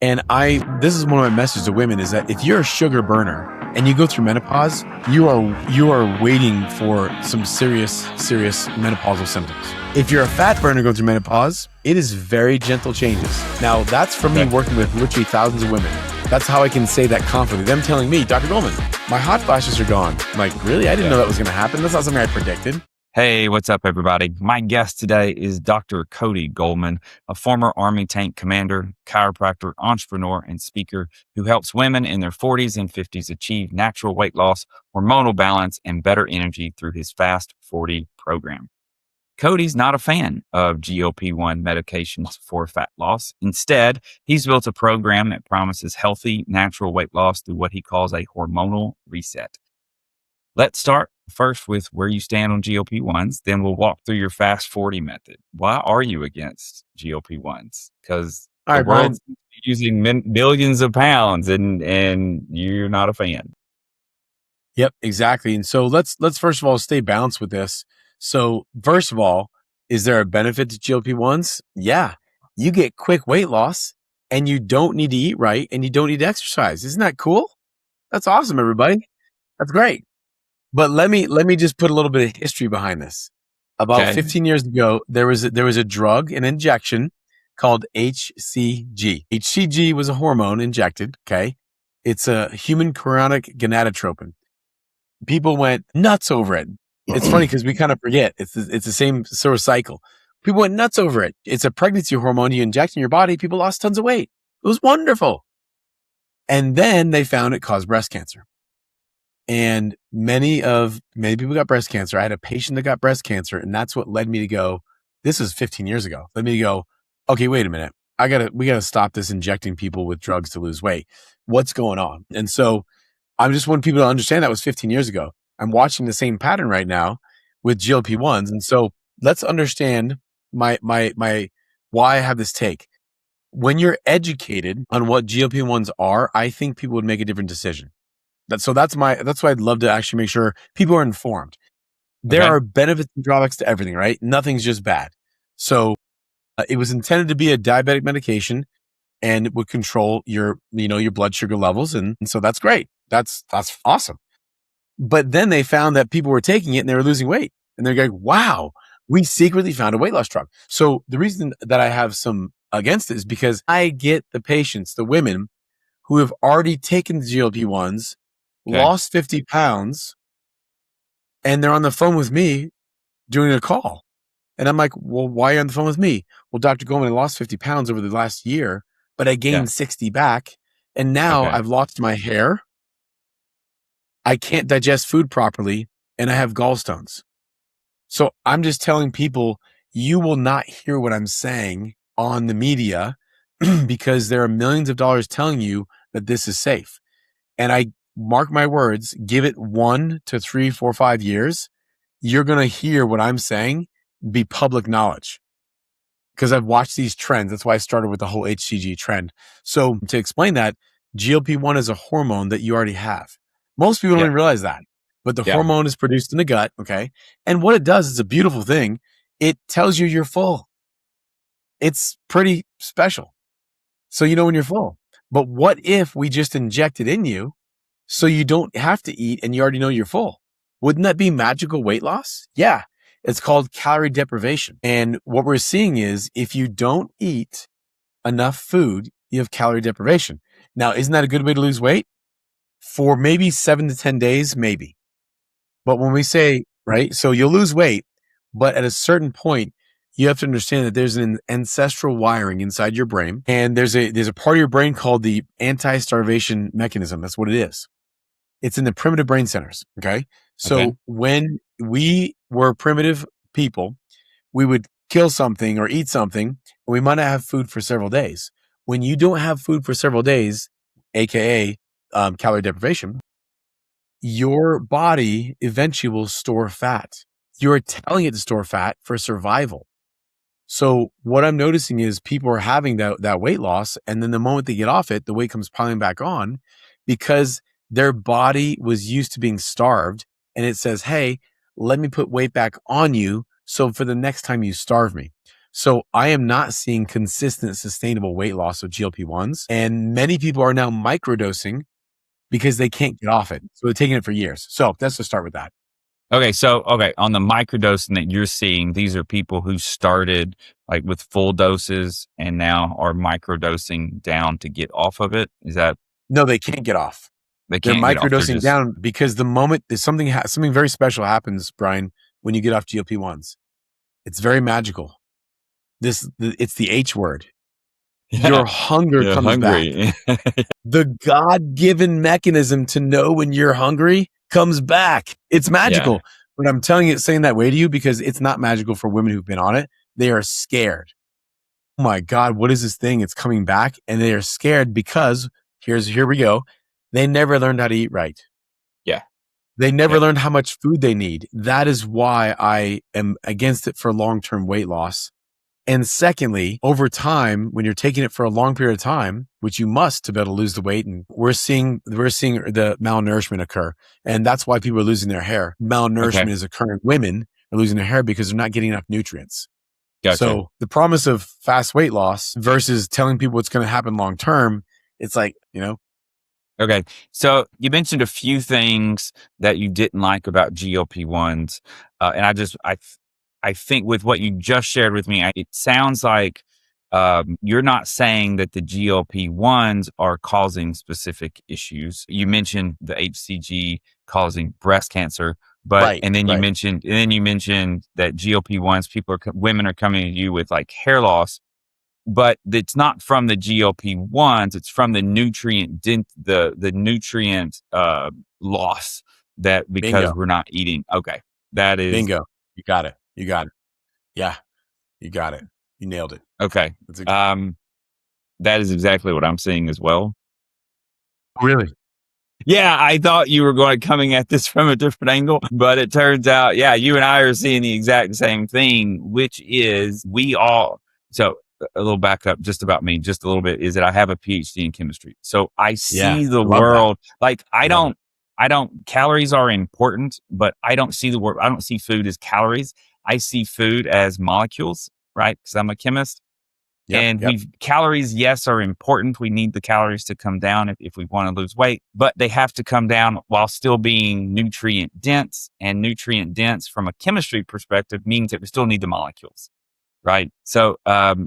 And this is one of my messages to women is that if you're a sugar burner and you go through menopause, you are waiting for some serious menopausal symptoms. If you're a fat burner going through menopause, it is very gentle changes. Now, that's from me working with literally thousands of women. That's how I can say that confidently. Them telling me, Dr. Golman, my hot flashes are gone. I'm like, really? I didn't know that was going to happen. That's not something I predicted. Hey, what's up, everybody? My guest today is Dr. Cody Golman, a former Army tank commander, chiropractor, entrepreneur, and speaker who helps women in their 40s and 50s achieve natural weight loss, hormonal balance, and better energy through his Fast 40 program. Cody's not a fan of GLP-1 medications for fat loss. Instead, he's built a program that promises healthy, natural weight loss through what he calls a hormonal reset. Let's start first with where you stand on GLP-1s. Then we'll walk through your Fast 40 method. Why are you against GLP-1s? Because the world's using billions of pounds and you're not a fan. Yep, exactly. And so let's first of all stay balanced with this. So first of all, is there a benefit to GLP-1s? Yeah, you get quick weight loss and you don't need to eat right and you don't need to exercise. Isn't that cool? That's awesome, everybody. That's great. But let me just put a little bit of history behind this. About 15 years ago, there was a drug, an injection called HCG. HCG was a hormone injected. Okay, it's a human chorionic gonadotropin. People went nuts over it. It's funny because we kind of forget it's the same sort of cycle. People went nuts over it. It's a pregnancy hormone you inject in your body. People lost tons of weight. It was wonderful. And then they found it caused breast cancer. And many people got breast cancer. I had a patient that got breast cancer, and that's what led me to go, this was 15 years ago. Led me to go, okay, wait a minute. We gotta stop this injecting people with drugs to lose weight. What's going on? And so I just want people to understand that was 15 years ago. I'm watching the same pattern right now with GLP-1s. And so let's understand my why I have this take. When you're educated on what GLP-1s are, I think people would make a different decision. That's why I'd love to actually make sure people are informed. There are benefits and drawbacks to everything, right? Nothing's just bad. So it was intended to be a diabetic medication and it would control your blood sugar levels. And so that's great. That's awesome. But then they found that people were taking it and they were losing weight and they're going, wow, we secretly found a weight loss drug. So the reason that I have some against it is because I get the patients, the women who have already taken the GLP-1s, lost 50 pounds, and they're on the phone with me doing a call. And I'm like, well, why are you on the phone with me? Well, Dr. Golman, I lost 50 pounds over the last year, but I gained 60 back. And now I've lost my hair. I can't digest food properly and I have gallstones. So I'm just telling people, you will not hear what I'm saying on the media because there are millions of dollars telling you that this is safe. And I mark my words, give it 1 to 3, 4, 5 years, you're going to hear what I'm saying be public knowledge. Because I've watched these trends. That's why I started with the whole HCG trend. So to explain that, GLP-1 is a hormone that you already have. Most people don't even realize that. But the hormone is produced in the gut, okay? And what it does is a beautiful thing. It tells you you're full. It's pretty special. So you know when you're full. But what if we just inject it in you so you don't have to eat and you already know you're full? Wouldn't that be magical weight loss? Yeah. It's called calorie deprivation. And what we're seeing is if you don't eat enough food, you have calorie deprivation. Now, isn't that a good way to lose weight? For maybe 7 to 10 days, maybe. But when we say, right, so you'll lose weight, but at a certain point, you have to understand that there's an ancestral wiring inside your brain. And there's a part of your brain called the anti-starvation mechanism. That's what it is. It's in the primitive brain centers. Okay. So when we were primitive people, we would kill something or eat something, and we might not have food for several days. When you don't have food for several days, AKA calorie deprivation, your body eventually will store fat. You're telling it to store fat for survival. So what I'm noticing is people are having that weight loss, and then the moment they get off it, the weight comes piling back on because their body was used to being starved, and it says, hey, let me put weight back on you so for the next time you starve me. So I am not seeing consistent, sustainable weight loss with GLP-1s. And many people are now microdosing because they can't get off it. So they're taking it for years. So let's just start with that. Okay, on the microdosing that you're seeing, these are people who started like with full doses and now are microdosing down to get off of it. Is that No, they can't get off. they They're can't get off? They're microdosing just down because the moment there's something very special happens, Brian, when you get off GLP-1s. It's very magical. It's the H word. yeah, Your hunger yeah, comes back. hungry. The God-given mechanism to know when you're hungry comes back. It's magical. Yeah. But I'm saying that way to you because it's not magical for women who've been on it. They are scared. Oh my God, what is this thing? It's coming back. And they are scared because here we go. They never learned how to eat right. Yeah. They never Yeah. learned how much food they need. That is why I am against it for long-term weight loss. And secondly, over time, when you're taking it for a long period of time, which you must to be able to lose the weight, and we're seeing the malnourishment occur. And that's why people are losing their hair. Malnourishment is occurring. Women are losing their hair because they're not getting enough nutrients. Gotcha. So the promise of fast weight loss versus telling people what's going to happen long term, it's like, Okay. So you mentioned a few things that you didn't like about GLP-1s. And I think with what you just shared with me, it sounds like you're not saying that the GLP-1s are causing specific issues. You mentioned the HCG causing breast cancer, right. and then you mentioned that GLP-1s, women are coming to you with like hair loss. But it's not from the GLP-1s; it's from the nutrient loss that because Bingo. we're not eating. Okay, that is Bingo. You got it. Yeah, you got it. You nailed it. okay. That is exactly what I'm seeing as well. Really? Yeah, I thought you were coming at this from a different angle, but it turns out, yeah, you and I are seeing the exact same thing, which is so a little backup just about me, just a little bit, is that I have a PhD in chemistry. So I see the world like calories are important, but I don't see I don't see food as calories. I see food as molecules, right? Because I'm a chemist. Calories, yes, are important. We need the calories to come down if we want to lose weight, but they have to come down while still being nutrient dense. And nutrient dense from a chemistry perspective means that we still need the molecules. Right. So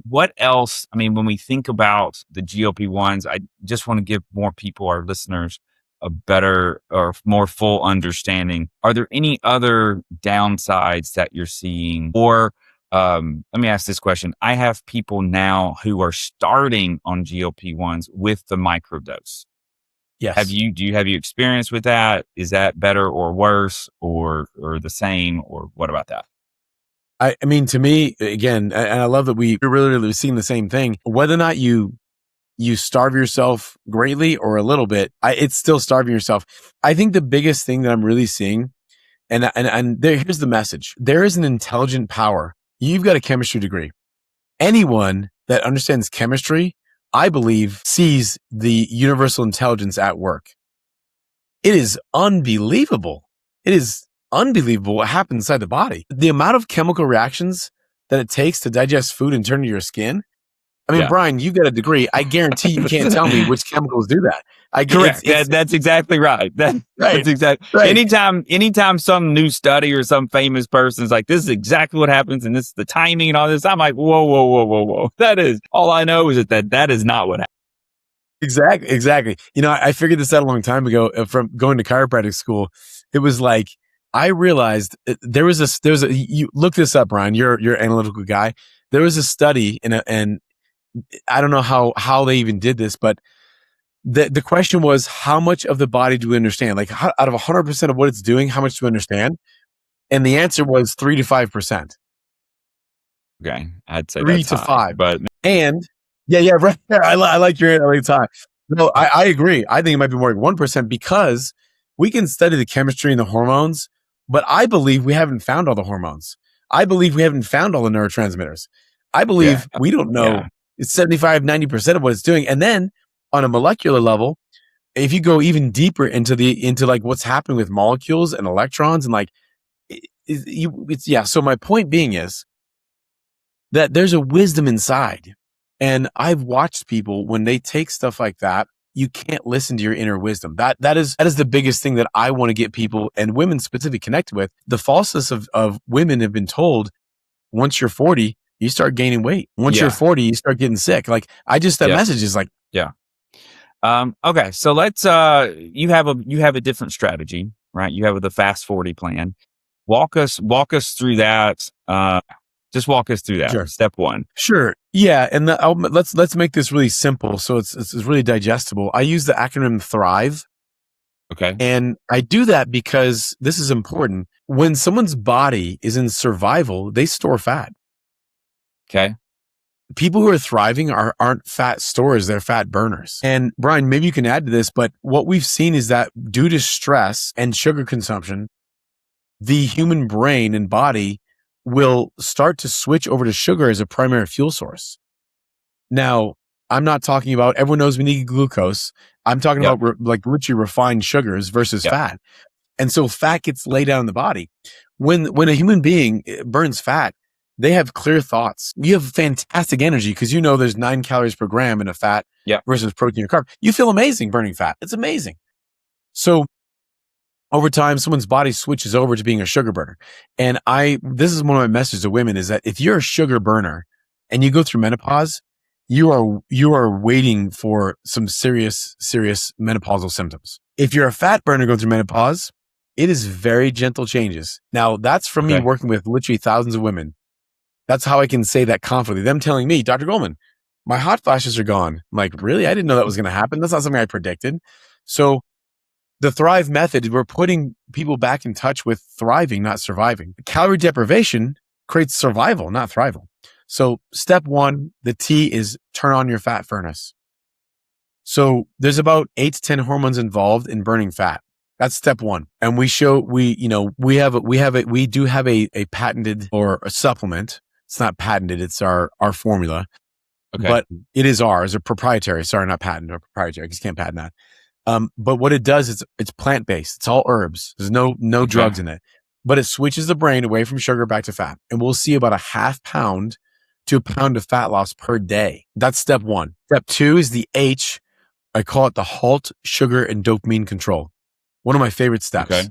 what else? I mean, when we think about the GLP-1s, I just want to give more people, our listeners, a better or more full understanding. Are there any other downsides that you're seeing? Or let me ask this question. I have people now who are starting on GLP-1s with the microdose. Yes. Do you have experience with that? Is that better or worse or the same, or what about that? I mean, to me, again, and I love that we're really seeing the same thing. Whether or not you starve yourself greatly or a little bit, it's still starving yourself. I think the biggest thing that I'm really seeing, and here's the message: there is an intelligent power. You've got a chemistry degree. Anyone that understands chemistry, I believe, sees the universal intelligence at work. It is unbelievable. It is unbelievable what happens inside the body. The amount of chemical reactions that it takes to digest food and turn to your skin. I mean, Brian, you got a degree. I guarantee you can't tell me which chemicals do that. Correct. That's exactly right. That's exactly right. Anytime some new study or some famous person is like, this is exactly what happens and this is the timing and all this, I'm like, whoa. That is, all I know is that is not what happens. Exactly. I figured this out a long time ago from going to chiropractic school. It was like, I realized you look this up, Brian, you're an analytical guy. There was a study and I don't know how they even did this, but the question was, how much of the body do we understand? Like out of 100% of what it's doing, how much do we understand? And the answer was 3 to 5%. Okay. I'd say 3 to 5. But and right there. I like your analytics high. No, I agree. I think it might be more like 1% because we can study the chemistry and the hormones, but I believe we haven't found all the hormones. I believe we haven't found all the neurotransmitters. I believe we don't know. It's 75, 90% of what it's doing. And then on a molecular level, if you go even deeper into like what's happening with molecules and electrons and like, So my point being is that there's a wisdom inside. And I've watched people when they take stuff like that, you can't listen to your inner wisdom. That is the biggest thing that I want to get people and women specifically connected with. The falseness of women have been told, once you're 40, you start gaining weight. Once you're 40, you start getting sick. Like that message is like, okay. So let's, you have a different strategy, right? You have the Fast 40 plan. Walk us through that. Just walk us through that. Sure. Step one. Sure. Yeah. And let's make this really simple. So it's really digestible. I use the acronym THRIVE. Okay. And I do that because this is important. When someone's body is in survival, they store fat. Okay. People who are thriving aren't fat storers, they're fat burners. And Bryan, maybe you can add to this, but what we've seen is that due to stress and sugar consumption, the human brain and body will start to switch over to sugar as a primary fuel source. Now, I'm not talking about, everyone knows we need glucose. I'm talking about like richly refined sugars versus fat. And so fat gets laid down in the body. When a human being burns fat, they have clear thoughts. You have fantastic energy because there's 9 calories per gram in a fat versus protein or carb. You feel amazing burning fat. It's amazing. So over time, someone's body switches over to being a sugar burner. And this is one of my messages to women is that if you're a sugar burner and you go through menopause, you are waiting for some serious menopausal symptoms. If you're a fat burner going through menopause, it is very gentle changes. Now, that's from me working with literally thousands of women. That's how I can say that confidently. Them telling me, Dr. Golman, my hot flashes are gone. I'm like, really? I didn't know that was going to happen. That's not something I predicted. So the Thrive method, we're putting people back in touch with thriving, not surviving. Calorie deprivation creates survival, not thrival. So step one, the T is turn on your fat furnace. So there's about 8 to 10 hormones involved in burning fat. That's step one. And we do have a patented or a supplement. It's not patented. It's our formula, but it is ours, a proprietary. Sorry, not patented or proprietary. I just can't patent that. But what it does is it's plant-based. It's all herbs. There's no drugs in it, but it switches the brain away from sugar back to fat. And we'll see about a half pound to a pound of fat loss per day. That's step one. Step two is the H. I call it the Halt, sugar, and dopamine control. One of my favorite steps. Okay.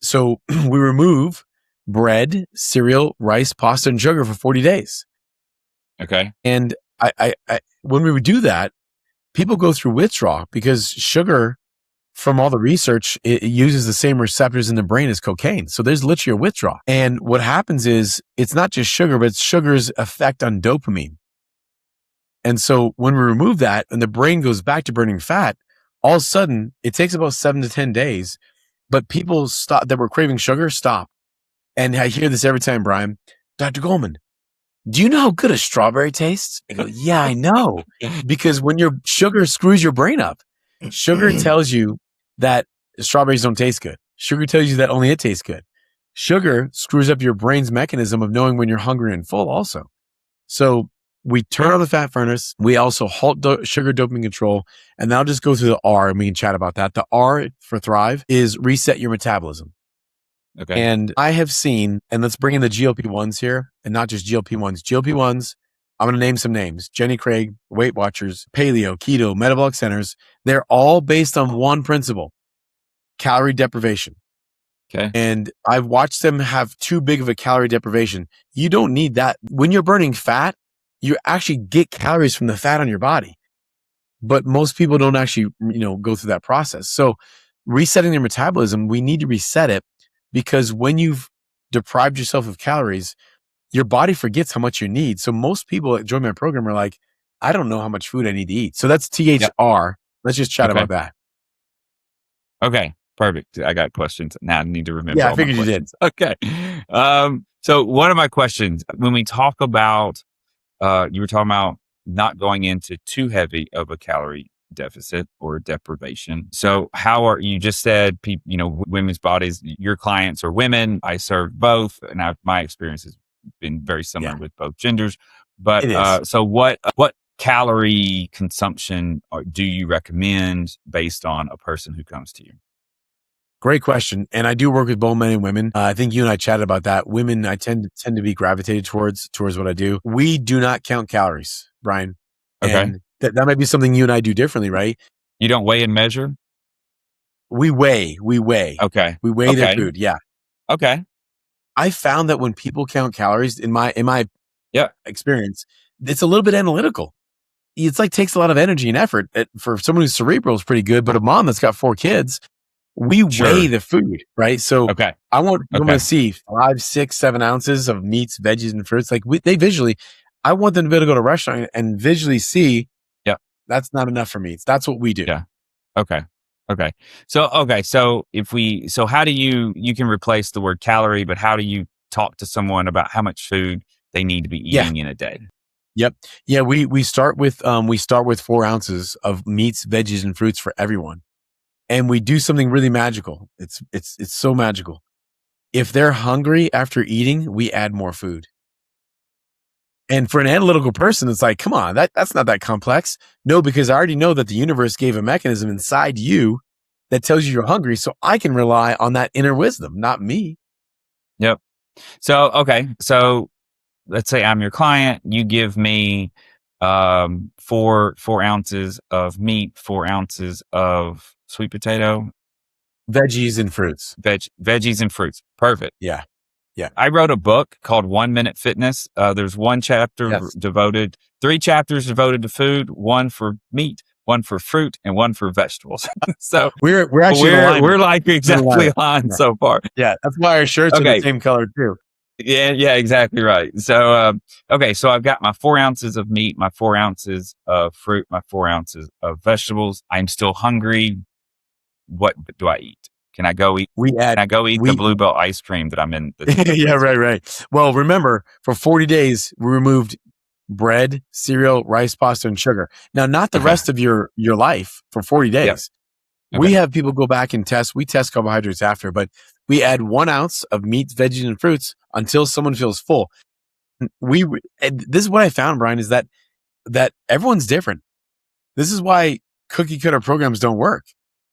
So we remove bread, cereal, rice, pasta, and sugar for 40 days. Okay. And I when we would do that, people go through withdrawal because sugar, from all the research, it uses the same receptors in the brain as cocaine. So there's literally a withdrawal. And what happens is it's not just sugar, but it's sugar's effect on dopamine. And so when we remove that and the brain goes back to burning fat, all of a sudden it takes about 7 to 10 days, but people that were craving sugar stop. And I hear this every time, Bryan, Dr. Golman, do you know how good a strawberry tastes? I go, yeah, I know. Because when your sugar screws your brain up, sugar tells you that strawberries don't taste good. Sugar tells you that only it tastes good. Sugar screws up your brain's mechanism of knowing when you're hungry and full also. So we turn on the fat furnace. We also halt sugar dopamine control. And now just go through the R and we can chat about that. The R for Thrive is reset your metabolism. Okay. And I have seen, and let's bring in the GLP-1s here, and not just GLP-1s. GLP-1s, I'm going to name some names. Jenny Craig, Weight Watchers, Paleo, Keto, Metabolic Centers. They're all based on one principle, calorie deprivation. Okay. And I've watched them have too big of a calorie deprivation. You don't need that. When you're burning fat, you actually get calories from the fat on your body. But most people don't actually, go through that process. So resetting their metabolism, we need to reset it. Because when you've deprived yourself of calories, your body forgets how much you need. So most people that join my program are like, I don't know how much food I need to eat. So that's THR. Yep. Let's just chat about that. Okay, perfect. I got questions. Now I need to remember. Yeah, I figured you did. Okay. So one of my questions, when we talk about, you were talking about not going into too heavy of a calorie deficit or deprivation. So you just said, women's bodies, your clients are women. I serve both. And my experience has been very similar with both genders. But so what calorie consumption do you recommend based on a person who comes to you? Great question. And I do work with both men and women. I think you and I chatted about that. Women, I tend to be gravitated towards what I do. We do not count calories, Brian. Okay. And that might be something you and I do differently, right? You don't weigh and measure? We weigh. Okay. We weigh their food. Yeah. Okay. I found that when people count calories, in my Yeah. experience, it's a little bit analytical. It's like takes a lot of energy and effort. For someone who's cerebral is pretty good, but a mom that's got 4 kids, we weigh the food, right? So I want to see 5, 6, 7 ounces of meats, veggies, and fruits. Like I want them to be able to go to a restaurant and visually see, that's not enough for me. That's what we do. Yeah. Okay. So how do you can replace the word calorie, but how do you talk to someone about how much food they need to be eating in a day? Yep. Yeah. We start with 4 ounces of meats, veggies, and fruits for everyone. And we do something really magical. It's so magical. If they're hungry after eating, we add more food. And for an analytical person, it's like, come on, that's not that complex. No, because I already know that the universe gave a mechanism inside you that tells you you're hungry. So I can rely on that inner wisdom, not me. Yep. So let's say I'm your client. You give me 4 ounces of meat, 4 ounces of sweet potato, veggies and fruits. Veggies and fruits. Perfect. Yeah. I wrote a book called 1 Minute Fitness. There's 1 chapter devoted, 3 chapters devoted to food, 1 for meat, 1 for fruit, and 1 for vegetables. So we're actually we're like exactly aligned so far. Yeah, that's why our shirts are the same color too. Yeah, exactly right. So so I've got my 4 ounces of meat, my 4 ounces of fruit, my 4 ounces of vegetables. I'm still hungry. What do I eat? Can I go eat? The Blue Bell ice cream that I'm in? Yeah, right. Well, remember, for 40 days, we removed bread, cereal, rice, pasta, and sugar. Now, not the rest of your life for 40 days. Yep. We have people go back and test. We test carbohydrates after, but we add 1 ounce of meats, veggies, and fruits until someone feels full. This is what I found, Brian, is that everyone's different. This is why cookie cutter programs don't work.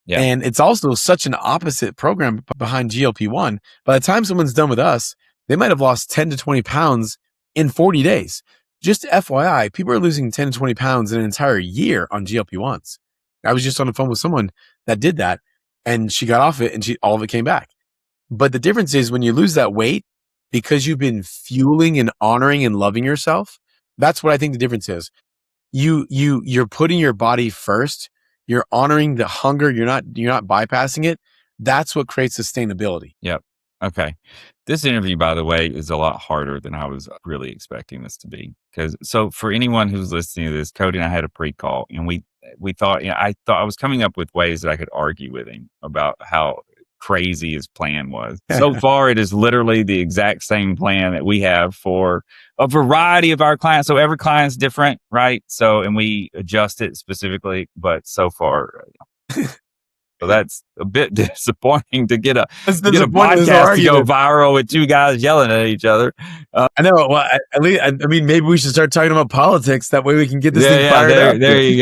Yeah. And it's also such an opposite program behind GLP-1. By the time someone's done with us, they might have lost 10 to 20 pounds in 40 days. Just FYI, people are losing 10 to 20 pounds in an entire year on GLP-1s. I was just on the phone with someone that did that, and she got off it, and all of it came back. But the difference is when you lose that weight, because you've been fueling and honoring and loving yourself, that's what I think the difference is. You're putting your body first. You're honoring the hunger. You're not bypassing it. That's what creates sustainability. Yep. Okay. This interview, by the way, is a lot harder than I was really expecting this to be. So for anyone who's listening to this, Cody and I had a pre-call, and we thought, I thought I was coming up with ways that I could argue with him about how crazy his plan was. So far, it is literally the exact same plan that we have for a variety of our clients. So every client's different, right? So, and we adjust it specifically, but so far, so that's a bit disappointing to get a podcast to go viral with 2 guys yelling at each other. I know. Well, at least, I mean, maybe we should start talking about politics. That way we can get this thing fired up. There you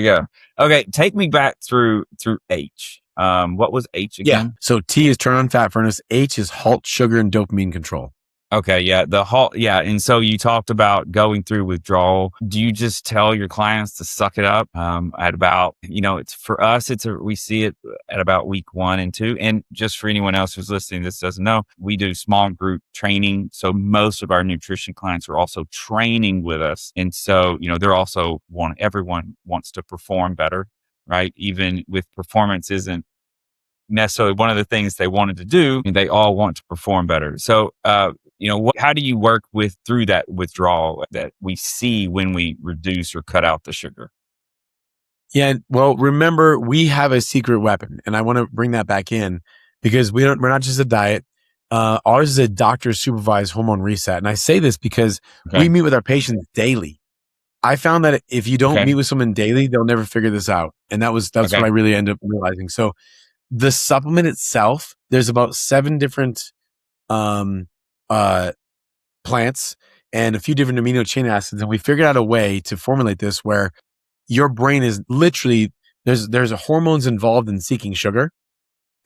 go. Okay, take me back through H. What was H again? Yeah. So T is turn on fat furnace. H is halt sugar and dopamine control. Okay. Yeah. The halt. Yeah. And so you talked about going through withdrawal. Do you just tell your clients to suck it up? At about, it's for us, we see it at about week 1 and 2. And just for anyone else who's listening, this doesn't know, we do small group training. So most of our nutrition clients are also training with us. And so, they're also everyone wants to perform better, right? Even with performance isn't necessarily one of the things they wanted to do, and they all want to perform better. So, how do you work through that withdrawal that we see when we reduce or cut out the sugar? Yeah. Well, remember, we have a secret weapon, and I want to bring that back in because we're not just a diet. Ours is a doctor supervised hormone reset. And I say this because we meet with our patients daily. I found that if you don't meet with someone daily, they'll never figure this out. And that's what I really ended up realizing. So the supplement itself, there's about 7 different plants and a few different amino chain acids. And we figured out a way to formulate this where your brain is literally, there's hormones involved in seeking sugar.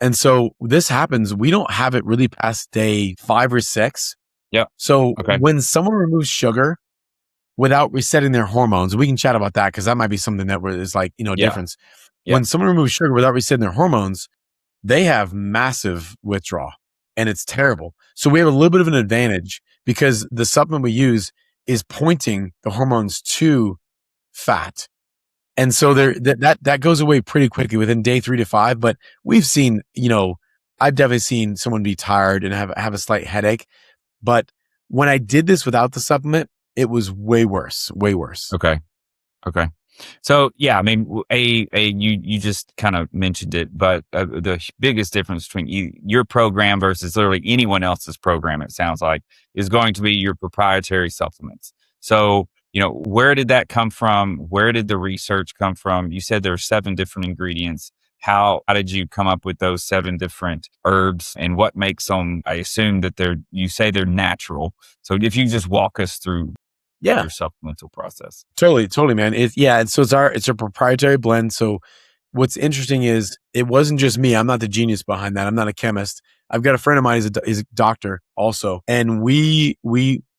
And so this happens, we don't have it really past day 5 or 6. Yeah. So Okay. when someone removes sugar without resetting their hormones, we can chat about that because that might be something that is like, difference. Yeah. When someone removes sugar without resetting their hormones, they have massive withdrawal and it's terrible. So we have a little bit of an advantage because the supplement we use is pointing the hormones to fat. And so that goes away pretty quickly within day 3 to 5. But we've seen, I've definitely seen someone be tired and have a slight headache. But when I did this without the supplement, it was way worse. Okay. So yeah, I mean, you just kind of mentioned it, but the biggest difference between your program versus literally anyone else's program, it sounds like, is going to be your proprietary supplements. So, where did that come from? Where did the research come from? You said there are 7 different ingredients. How did you come up with those 7 different herbs, and what makes them? I assume that you say they're natural. So if you just walk us through your supplemental process. Totally, man. And so it's a proprietary blend. So what's interesting is it wasn't just me. I'm not the genius behind that. I'm not a chemist. I've got a friend of mine is a doctor also. And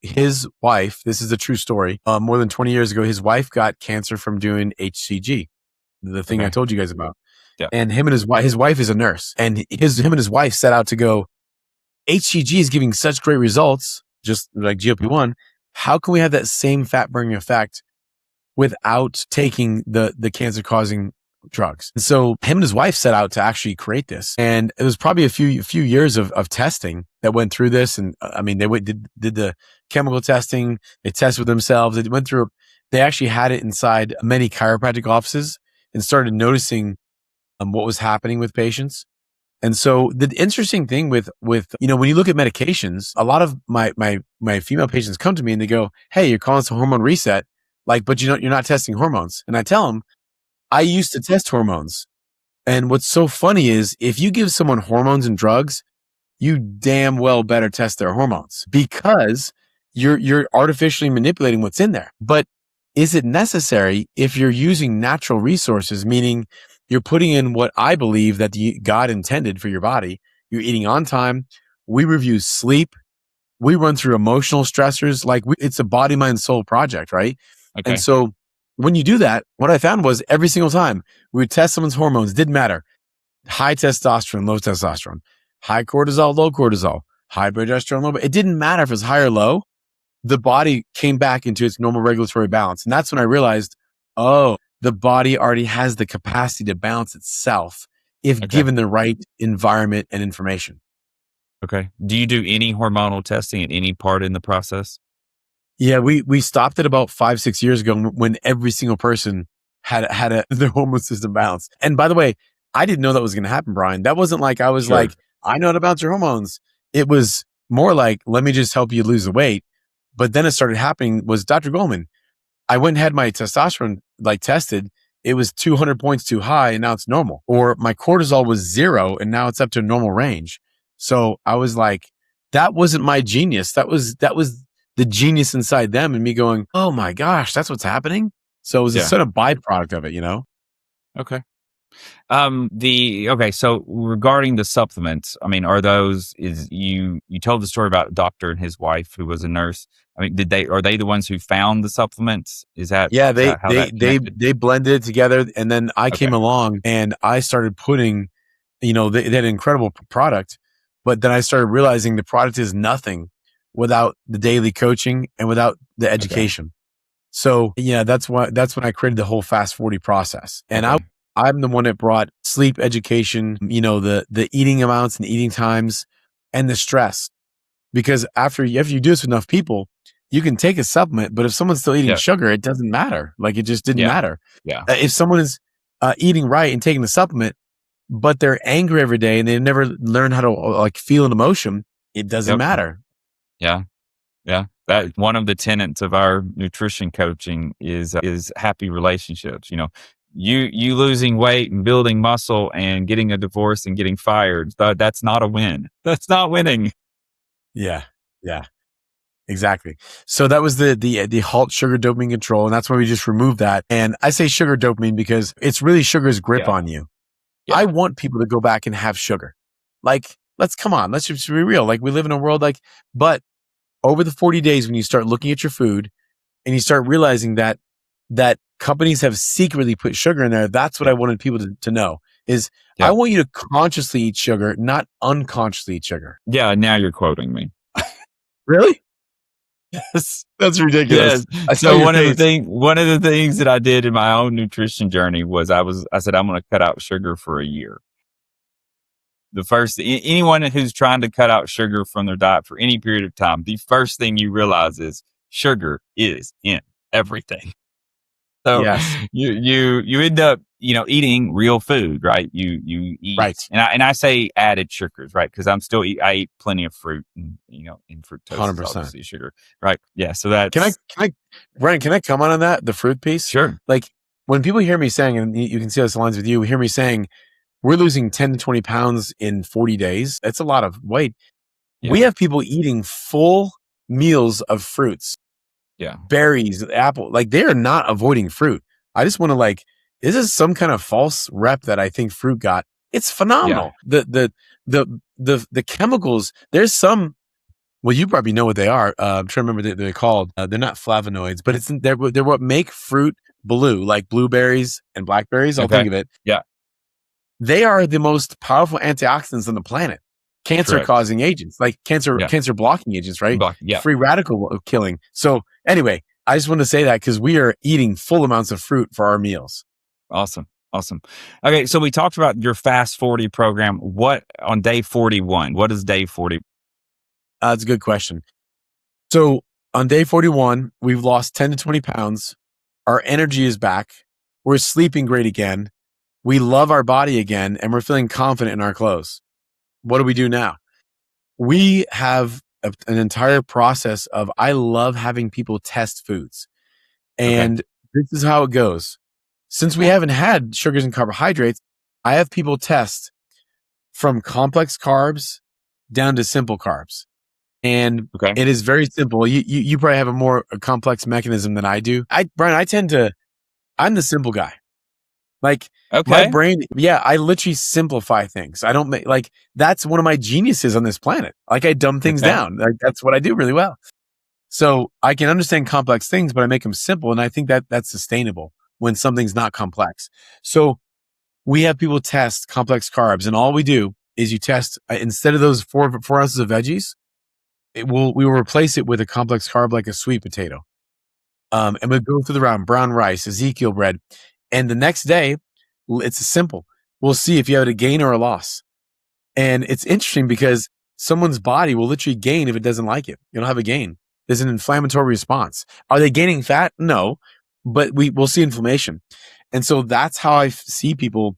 his wife, this is a true story. More than 20 years ago, his wife got cancer from doing HCG, the thing I told you guys about. Yeah. And him and his wife is a nurse, and him and his wife set out to go, HCG is giving such great results, just like GLP-1. How can we have that same fat burning effect without taking the cancer causing drugs? And so him and his wife set out to actually create this. And it was probably a few years of testing that went through this. And I mean, they did the chemical testing, they tested with themselves. They actually had it inside many chiropractic offices and started noticing what was happening with patients. And so the interesting thing with when you look at medications, a lot of my female patients come to me and they go, "Hey, you're calling this a hormone reset, but you're not testing hormones." And I tell them, I used to test hormones. And what's so funny is if you give someone hormones and drugs, you damn well better test their hormones because you're artificially manipulating what's in there. But is it necessary if you're using natural resources, meaning you're putting in what I believe that God intended for your body? You're eating on time. We review sleep. We run through emotional stressors. It's a body, mind, soul project, right? Okay. And so when you do that, what I found was every single time we would test someone's hormones, didn't matter. High testosterone, low testosterone, high cortisol, low cortisol, high progesterone, low. It didn't matter if it was high or low. The body came back into its normal regulatory balance. And that's when I realized, the body already has the capacity to balance itself if given the right environment and information. Okay. Do you do any hormonal testing at any part in the process? Yeah, we stopped it about 5-6 years ago when every single person had their hormone system balanced. And by the way, I didn't know that was going to happen, Brian. That wasn't like I was like, I know how to balance your hormones. It was more like, let me just help you lose the weight. But then it started happening was Dr. Golman. I went and had my testosterone tested. It was 200 points too high and now it's normal. Or my cortisol was 0 and now it's up to normal range. So I was like, that wasn't my genius. That was the genius inside them and me going, oh my gosh, that's what's happening. So it was a sort of byproduct of it, Okay. So regarding the supplements, I mean, you told the story about a doctor and his wife who was a nurse. I mean, are they the ones who found the supplements? They blended it together and then I came along and I started putting, they had an incredible product, but then I started realizing the product is nothing without the daily coaching and without the education. Okay. So that's when I created the whole Fast 40 process. And I'm the one that brought sleep education, the eating amounts and eating times and the stress. Because after you do this with enough people, you can take a supplement, but if someone's still eating sugar, it doesn't matter. It just didn't matter. Yeah. If someone is eating right and taking the supplement, but they're angry every day and they never learn how to feel an emotion, it doesn't matter. Yeah. Yeah. That one of the tenets of our nutrition coaching is happy relationships. You losing weight and building muscle and getting a divorce and getting fired. That's not a win. That's not winning. Yeah. Yeah. Exactly. So that was the Halt sugar dopamine control. And that's why we just removed that. And I say sugar dopamine because it's really sugar's grip on you. I want people to go back and have sugar. Like, let's just be real. Like, we live in a world but over the 40 days, when you start looking at your food and you start realizing that companies have secretly put sugar in there, that's what I wanted people to know is I want you to consciously eat sugar, not unconsciously eat sugar. Yeah. Now you're quoting me. Really? Yes. That's ridiculous. Yes. So one of the things that I did in my own nutrition journey was I said, I'm going to cut out sugar for a year. Anyone who's trying to cut out sugar from their diet for any period of time, the first thing you realize is sugar is in everything. So you end up, eating real food, right? You eat, right. And I say added sugars, right? Because I eat plenty of fruit and, and fructose 100%. Is obviously sugar, right? Yeah. So that's, Bryan, can I comment on that? The fruit piece? Sure. Like when people hear me saying, and you can see this aligns with you, hear me saying, we're losing 10 to 20 pounds in 40 days. That's a lot of weight. Yeah. We have people eating full meals of fruits. Yeah. Berries, apple, like they are not avoiding fruit. I just want to this is some kind of false rep that I think fruit got. It's phenomenal. Yeah. The chemicals, there's some, well, you probably know what they are. I'm trying to remember what they're called. They're not flavonoids, but they're what make fruit blue, like blueberries and blackberries. I'll think of it. Yeah. They are the most powerful antioxidants on the planet. Cancer-causing agents, like cancer-blocking agents, right? Free radical killing. So anyway, I just want to say that because we are eating full amounts of fruit for our meals. Awesome. Okay, so we talked about your Fast 40 program. What on day 41? What is day 40? That's a good question. So on day 41, we've lost 10 to 20 pounds. Our energy is back. We're sleeping great again. We love our body again, and we're feeling confident in our clothes. What do we do now? We have an entire process of, I love having people test foods. And this is how it goes. Since we haven't had sugars and carbohydrates, I have people test from complex carbs down to simple carbs. And it is very simple. You probably have a more complex mechanism than I do. Bryan, I'm the simple guy. My brain, I literally simplify things. I don't that's one of my geniuses on this planet. I dumb things down. That's what I do really well. So I can understand complex things, but I make them simple. And I think that that's sustainable when something's not complex. So we have people test complex carbs, and all we do is you test, instead of those 4 ounces of veggies, we will replace it with a complex carb like a sweet potato. And we'll go through the round, brown rice, Ezekiel bread. And the next day, it's simple. We'll see if you have a gain or a loss. And it's interesting because someone's body will literally gain if it doesn't like it. You'll have a gain. There's an inflammatory response. Are they gaining fat? No, but we'll see inflammation. And so that's how I see people.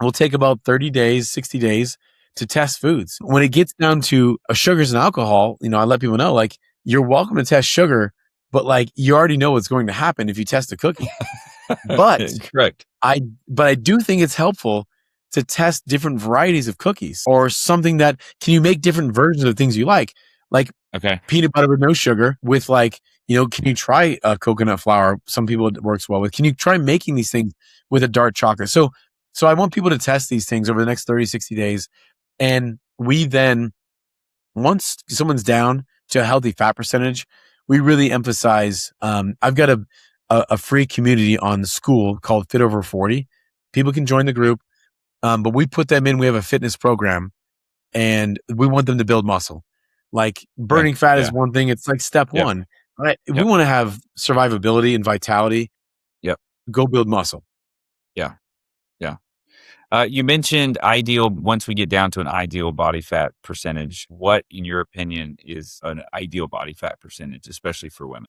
Will take about 30 days, 60 days to test foods. When it gets down to sugars and alcohol, I let people know, you're welcome to test sugar, but you already know what's going to happen if you test a cookie. But correct. But I do think it's helpful to test different varieties of cookies or something that can you make different versions of things you like peanut butter with no sugar with can you try coconut flour? Some people it works well with. Can you try making these things with a dark chocolate? So I want people to test these things over the next 30, 60 days. And we then, once someone's down to a healthy fat percentage, we really emphasize, I've got a free community on the school called Fit Over 40. People can join the group, but we put them in. We have a fitness program, and we want them to build muscle. Burning fat is one thing. It's step one. Right? We want to have survivability and vitality. Go build muscle. You mentioned once we get down to an ideal body fat percentage, what, in your opinion, is an ideal body fat percentage, especially for women?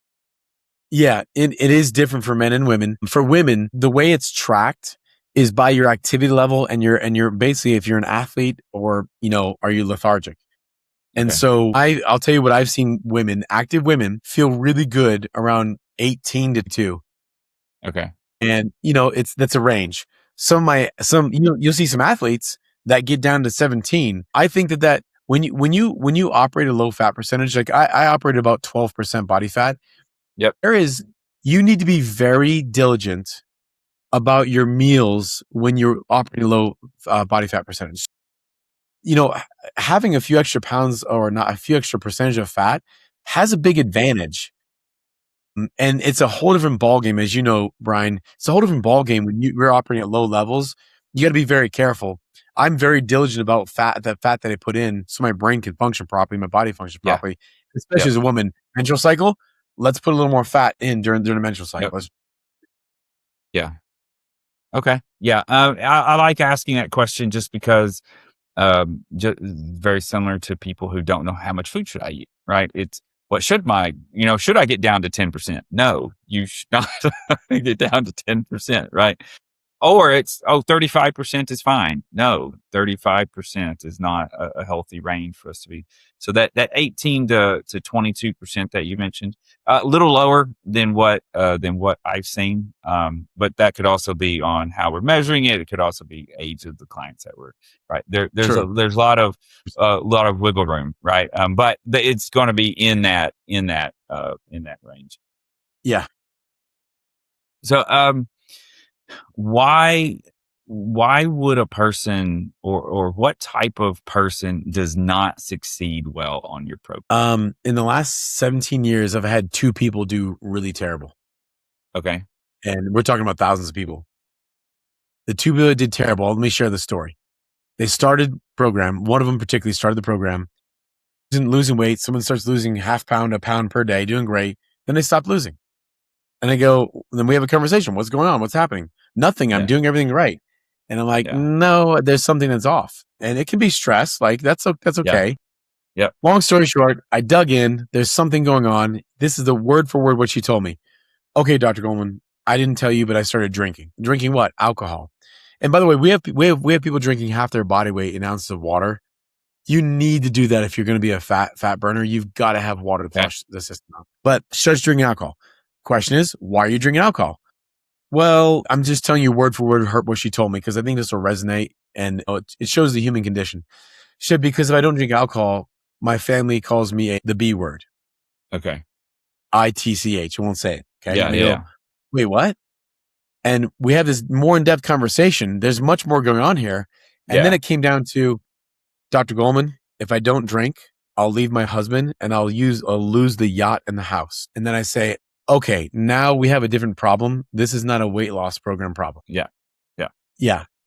Yeah, it is different for men and women. For women, the way it's tracked is by your activity level and you're basically, if you're an athlete or, are you lethargic? And so I'll tell you what I've seen active women feel really good around 18 to 2. Okay. And, that's a range. You'll see some athletes that get down to 17. I think that when you operate a low fat percentage, I operate about 12% body fat. Yep. You need to be very diligent about your meals when you're operating low body fat percentage. Having a few extra pounds or not a few extra percentage of fat has a big advantage. And it's a whole different ballgame, as you know, Brian. It's a whole different ballgame when we're operating at low levels. You got to be very careful. I'm very diligent about the fat that I put in so my brain can function properly, my body functions properly, especially as a woman. Menstrual cycle, let's put a little more fat in during the menstrual cycle. Yeah. Okay. Yeah. I like asking that question just because just very similar to people who don't know how much food should I eat, right? It's what should should I get down to 10%? No, you should not get down to 10%, right? Or it's, 35% is fine. No, 35% is not a healthy range for us to be. So that 18 to 22% that you mentioned, a little lower than what I've seen. But that could also be on how we're measuring it. It could also be age of the clients that we're right. There's a lot of wiggle room, right? But it's going to be in that range. Yeah. So, why would a person or what type of person does not succeed well on your program? In the last 17 years, I've had 2 people do really terrible. Okay. And we're talking about thousands of people. The 2 people that did terrible, let me share the story. They started program. One of them particularly started the program. Losing weight. Someone starts losing half pound, a pound per day, doing great. Then they stop losing. And I go, then we have a conversation. What's going on? What's happening? Nothing. I'm doing everything right. And I'm like, no, there's something that's off. And it can be stress. Like that's okay. Yeah. Long story short, I dug in. There's something going on. This is the word for word what she told me. Okay, Dr. Golman, I didn't tell you, but I started drinking. Drinking what? Alcohol. And by the way, we have people drinking half their body weight in ounces of water. You need to do that if you're going to be a fat burner. You've got to have water to flush the system out. But starts drinking alcohol. Question is, why are you drinking alcohol? Well, I'm just telling you word for word what she told me because I think this will resonate and it shows the human condition. She said, because if I don't drink alcohol, my family calls me the B word. Okay. ITCH. I won't say it. Okay. Yeah. Go, wait, what? And we have this more in-depth conversation. There's much more going on here. And then it came down to, Dr. Golman, if I don't drink, I'll leave my husband and I'll lose the yacht and the house. And then I say, okay, now we have a different problem. This is not a weight loss program problem. Yeah.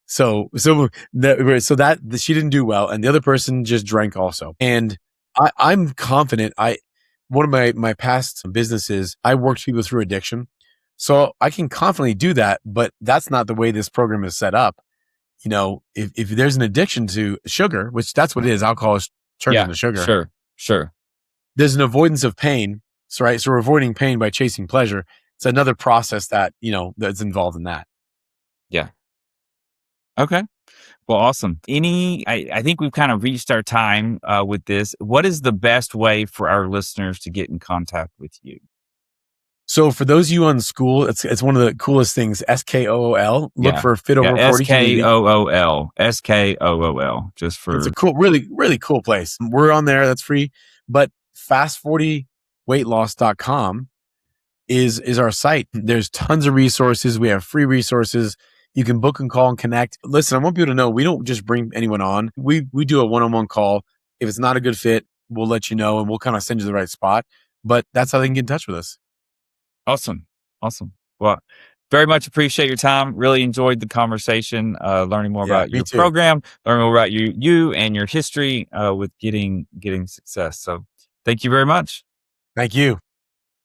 So that she didn't do well, and the other person just drank also. And I'm confident. One of my past businesses, I worked people through addiction, so I can confidently do that. But that's not the way this program is set up. If there's an addiction to sugar, which that's what it is, alcohol is turned into sugar. Sure. There's an avoidance of pain. So, right. So we're avoiding pain by chasing pleasure. It's another process that, that's involved in that. Yeah. Okay. Well, awesome. I think we've kind of reached our time with this. What is the best way for our listeners to get in contact with you? So for those of you on school, it's one of the coolest things. SKOOL. Look for Fit Over 40. SKOOL. Just for it's a cool, really, really cool place. We're on there. That's free. But fast40weightloss.com is our site. There's tons of resources. We have free resources. You can book and call and connect. Listen, I want people to know we don't just bring anyone on. We do a one-on-one call. If it's not a good fit, we'll let you know and we'll kind of send you the right spot. But that's how they can get in touch with us. Awesome. Well, very much appreciate your time. Really enjoyed the conversation, learning more about your program, learning more about you and your history with getting success. So thank you very much. Thank you.